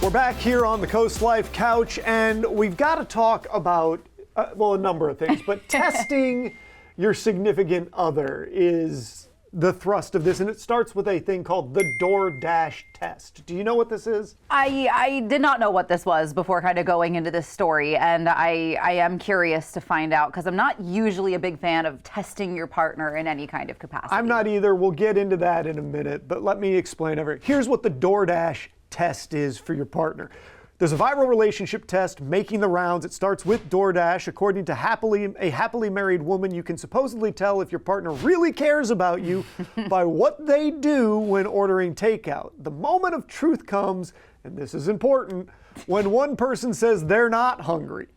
We're back here on the CoastLife couch, and we've got to talk about, a number of things, but testing your significant other is the thrust of this, and it starts with a thing called the DoorDash test. Do you know what this is? I did not know what this was before kind of going into this story, and I am curious to find out, because I'm not usually a big fan of testing your partner in any kind of capacity. I'm not either. We'll get into that in a minute, but let me explain everything. Here's what the DoorDash test is for your partner. There's a viral relationship test making the rounds. It starts with DoorDash. According to a happily married woman, you can supposedly tell if your partner really cares about you by what they do when ordering takeout. The moment of truth comes, and this is important, when one person says they're not hungry.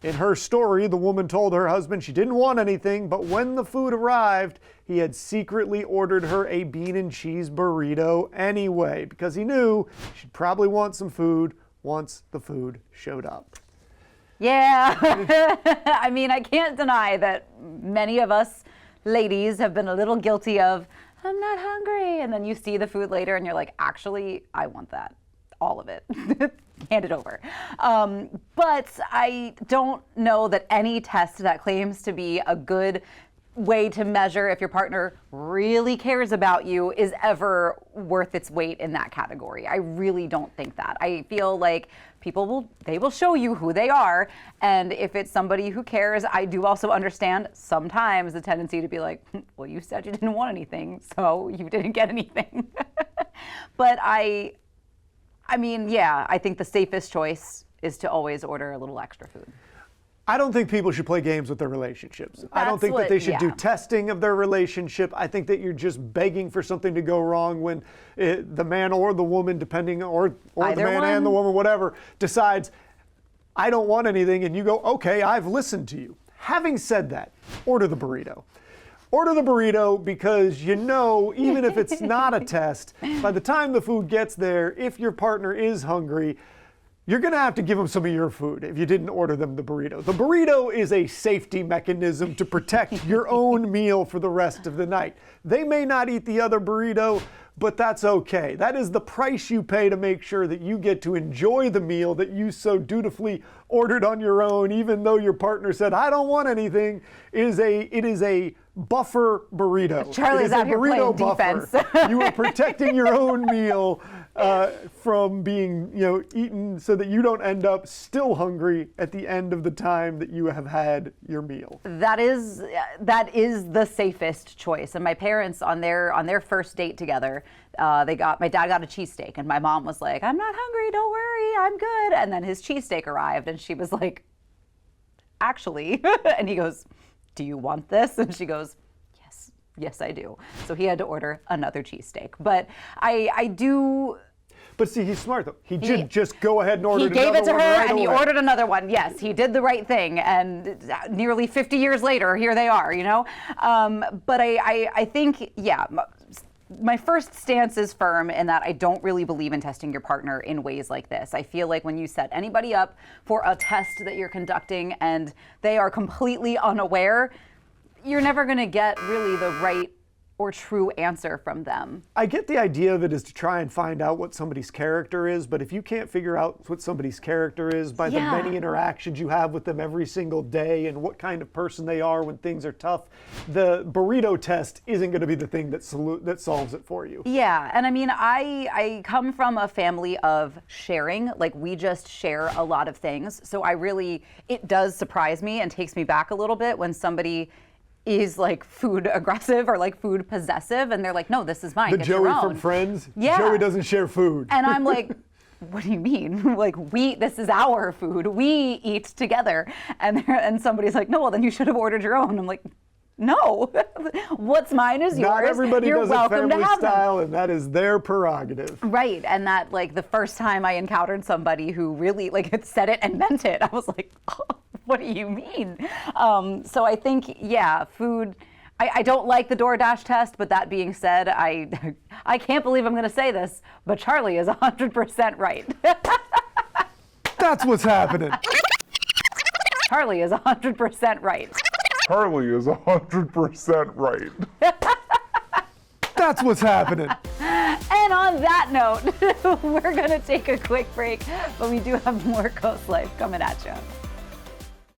In her story, the woman told her husband she didn't want anything, but when the food arrived, he had secretly ordered her a bean and cheese burrito anyway, because he knew she'd probably want some food once the food showed up. Yeah, I mean, I can't deny that many of us ladies have been a little guilty of, I'm not hungry, and then you see the food later and you're like, actually, I want that, all of it. Hand it over. But I don't know that any test that claims to be a good way to measure if your partner really cares about you is ever worth its weight in that category. I really don't think that. I feel like people will show you who they are, and if it's somebody who cares, I do also understand sometimes the tendency to be like, well, you said you didn't want anything, so you didn't get anything. But I mean, yeah, I think the safest choice is to always order a little extra food. I don't think people should play games with their relationships. I don't think that they should do testing of their relationship. I think that you're just begging for something to go wrong when the man or the woman, depending, or the man and the woman, whatever, decides, I don't want anything, and you go, okay, I've listened to you. Having said that, order the burrito. Order the burrito because you know, even if it's not a test, by the time the food gets there, if your partner is hungry, you're going to have to give them some of your food if you didn't order them the burrito. The burrito is a safety mechanism to protect your own meal for the rest of the night. They may not eat the other burrito, but that's okay. That is the price you pay to make sure that you get to enjoy the meal that you so dutifully ordered on your own, even though your partner said, I don't want anything. It is a buffer burrito. Charlie's out here playing defense. You are protecting your own meal from being, eaten so that you don't end up still hungry at the end of the time that you have had your meal. That is the safest choice. And my parents on their first date together, my dad got a cheesesteak, and my mom was like, I'm not hungry, don't worry, I'm good. And then his cheesesteak arrived, and she was like, actually, and he goes, do you want this? And she goes, yes, I do. So he had to order another cheesesteak. But I do. But see, he's smart though. He did just go ahead and order another one. He gave it to her right and he away. ordered another one. Yes, he did the right thing. And nearly 50 years later, here they are, But I think, yeah, my first stance is firm in that I don't really believe in testing your partner in ways like this. I feel like when you set anybody up for a test that you're conducting and they are completely unaware, you're never going to get really the right or true answer from them. I get the idea of it is to try and find out what somebody's character is, but if you can't figure out what somebody's character is by the many interactions you have with them every single day and what kind of person they are when things are tough, the burrito test isn't going to be the thing that solves it for you. Yeah, and I mean, I come from a family of sharing. Like, we just share a lot of things. So it does surprise me and takes me back a little bit when somebody is like food aggressive or like food possessive, and they're like, no, this is mine. The Joey from Friends? Yeah. Joey doesn't share food. And I'm like, what do you mean? Like, this is our food. We eat together. And somebody's like, no, well, then you should have ordered your own. I'm like, no, what's mine is yours. Not everybody You're does welcome it family to have style, them. and that is their prerogative. Right, and that, like, the first time I encountered somebody who really, like, had said it and meant it, I was like, oh, what do you mean? So I think, yeah, food, I don't like the DoorDash test, but that being said, I can't believe I'm going to say this, but Charlie is 100% right. That's what's happening. Charlie is 100% right. Charlie is 100% right. That's what's happening. And on on that note, we're going to take a quick break, but we do have more Coast Life coming at you.